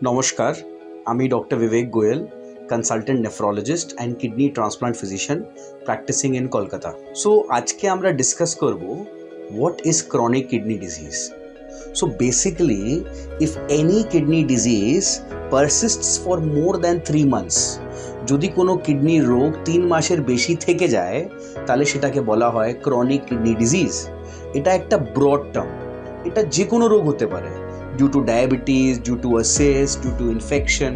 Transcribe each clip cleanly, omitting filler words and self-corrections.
নমস্কার, আমি doctor Vivek Goel, consultant nephrologist and kidney transplant physician practising in Kolkata. So আজকে আমরা ডিসকাস করব what is chronic kidney disease. So basically, if any kidney disease persists for more than 3 months, যদি কোনো kidney রোগ 3 মাসের বেশি থেকে যায় তাহলে সেটাকে বলা হয় ক্রনিক কিডনি ডিজিজ। এটা একটা ব্রড টার্ম, এটা যে কোনো রোগ হতে পারে, due to diabetes, due to অ্যাসেস, ডিউ টু ইনফেকশন,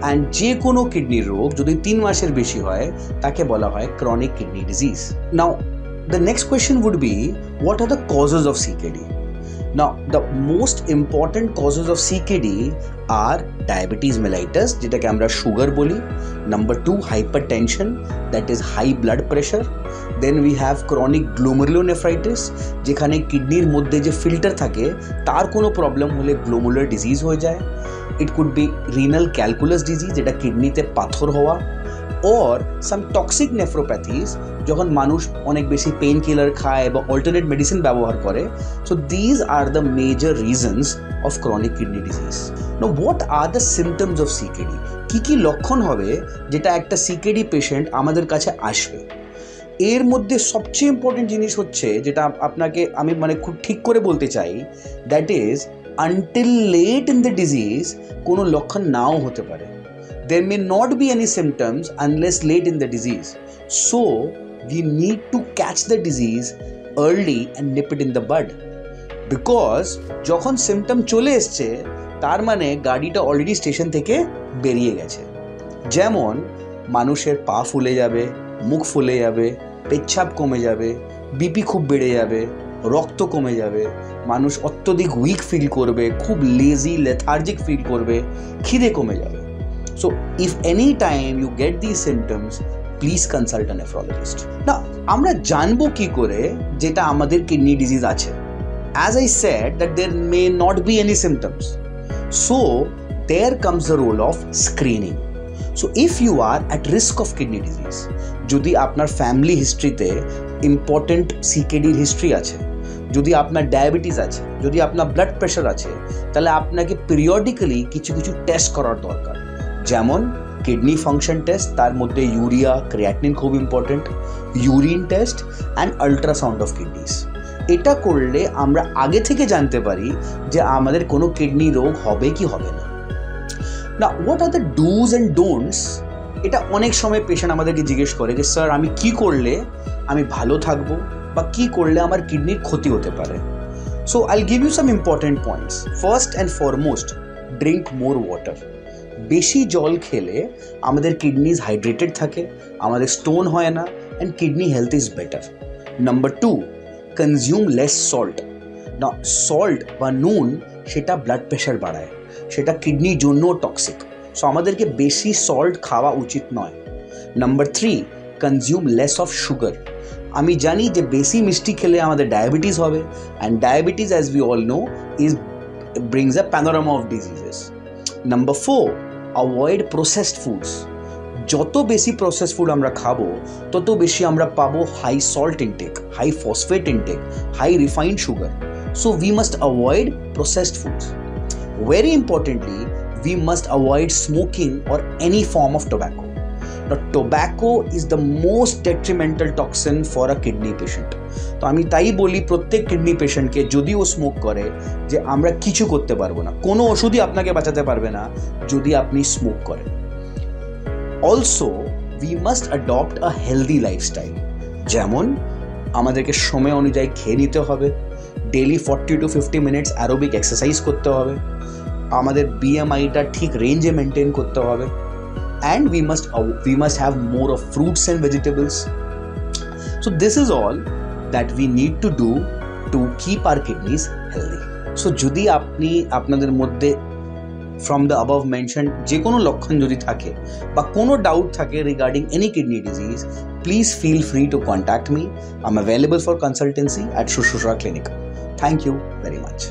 অ্যান্ড যে কোনো কিডনি রোগ যদি 3 মাসের বেশি হয় তাকে বলা হয় chronic kidney disease. Now the next question would be, what are the causes of CKD? Now, the most important causes of CKD are diabetes mellitus, যেটাকে আমরা sugar বলি. Number 2, hypertension, that is high blood pressure. Then we have chronic glomerulonephritis, যেখানে কিডনির মধ্যে যে filter থাকে তার কোনো প্রবলেম হলে গ্লোমেরুলার ডিজিজ হয়ে যায়. It could be renal calculus disease, যেটা কিডনিতে পাথর হওয়া, or some toxic nephropathies, যখন মানুষ অনেক বেশি পেইন কিলার খায় বা অল্টারনেট মেডিসিন ব্যবহার করে. So these are the major reasons of chronic kidney disease. Now what are the symptoms of CKD? কি লক্ষণ হবে যেটা একটা CKD পেশেন্ট আমাদের কাছে আসবে? এর মধ্যে সবচেয়ে ইম্পর্টেন্ট জিনিস হচ্ছে, যেটা আপনাকে আমি খুব ঠিক করে বলতে চাই, that is until late in the disease কোনো লক্ষণ নাও হতে পারে. There may not be any symptoms unless late in the disease. So, we need to catch the disease early and nip it in the bud. Because যখন symptom চলে এসছে তার মানে গাড়িটা অলরেডি স্টেশন থেকে বেরিয়ে গেছে. যেমন মানুষের পা ফুলে যাবে, মুখ ফুলে যাবে, পেচ্ছাপ কমে যাবে, বিপি খুব বেড়ে যাবে, রক্ত কমে যাবে, মানুষ অত্যধিক উইক ফিল করবে, খুব লেজি লেথার্জিক ফিল করবে, খিদে কমে যাবে. So, if any time you get these symptoms, please consult a nephrologist. Now, আমরা জানবো কি করে যেটা আমাদের কিডনি ডিজিজ আছে? As I said that there may not be any symptoms. So, there comes the role of screening. So, if you are at risk of kidney disease, যদি আপনার family হিস্ট্রিতে important সিকেডির history আছে, যদি আপনার diabetes আছে, যদি আপনার blood pressure আছে, তাহলে আপনাকে পিরিয়ডিক্যালি কিছু টেস্ট করার দরকার. যেমন কিডনি ফাংশন টেস্ট, তার মধ্যে ইউরিয়া, ক্রিয়াটিনিন খুব important, urine test and ultrasound of kidneys. এটা করলে আমরা আগে থেকে জানতে পারি যে আমাদের কোনো কিডনি রোগ হবে কি হবে না. না, what are the dos and don'ts? এটা অনেক সময় পেশেন্ট আমাদেরকে জিজ্ঞেস করে যে স্যার আমি কি করলে আমি ভালো থাকবো বা কি করলে আমার কিডনির ক্ষতি হতে পারে. So I will give you some important points. First and foremost, drink more water. বেশি জল খেলে আমাদের কিডনিজ হাইড্রেটেড থাকে, আমাদের স্টোন হয় না, and kidney health is better. Number 2, consume less salt. না, সল্ট বা নুন সেটা ব্লাড প্রেশার বাড়ায়, সেটা কিডনির জন্যও টক্সিক. সো আমাদেরকে বেশি সল্ট খাওয়া উচিত নয়. Number 3, consume less of sugar. আমি জানি যে বেশি মিষ্টি খেলে আমাদের ডায়াবেটিস হবে, and diabetes as we all know is brings a panorama of diseases. Number 4, avoid processed foods. যত বেশি প্রসেসড ফুড আমরা খাবো তত বেশি আমরা পাবো high salt intake, high phosphate intake, high refined sugar. So we must avoid processed foods. Very importantly, we must avoid smoking or any form of tobacco. Now, tobacco is the most detrimental toxin for a kidney patient. তো আমি তাই বলি প্রত্যেক kidney পেশেন্টকে, যদি ও smoke করে, যে আমরা কিছু করতে পারবো না, কোনো ওষুধই আপনাকে বাঁচাতে পারবে না যদি আপনি স্মোক করেন. Also we must adopt a healthy lifestyle. যেমন আমাদেরকে সময় অনুযায়ী খেয়ে নিতে হবে, daily 40 to 50 minutes aerobic exercise করতে হবে, আমাদের BMIটা ঠিক রেঞ্জে মেনটেন করতে হবে, and we must have more of fruits and vegetables. So this is all that we need to do to keep our kidneys healthy. So যদি আপনি আপনাদের মধ্যে from the above mentioned যে কোনো লক্ষণ যদি থাকে বা কোনো ডাউট থাকে regarding any kidney disease, please feel free to contact me. I'm available for consultancy at Shushruta Clinic. Thank you very much.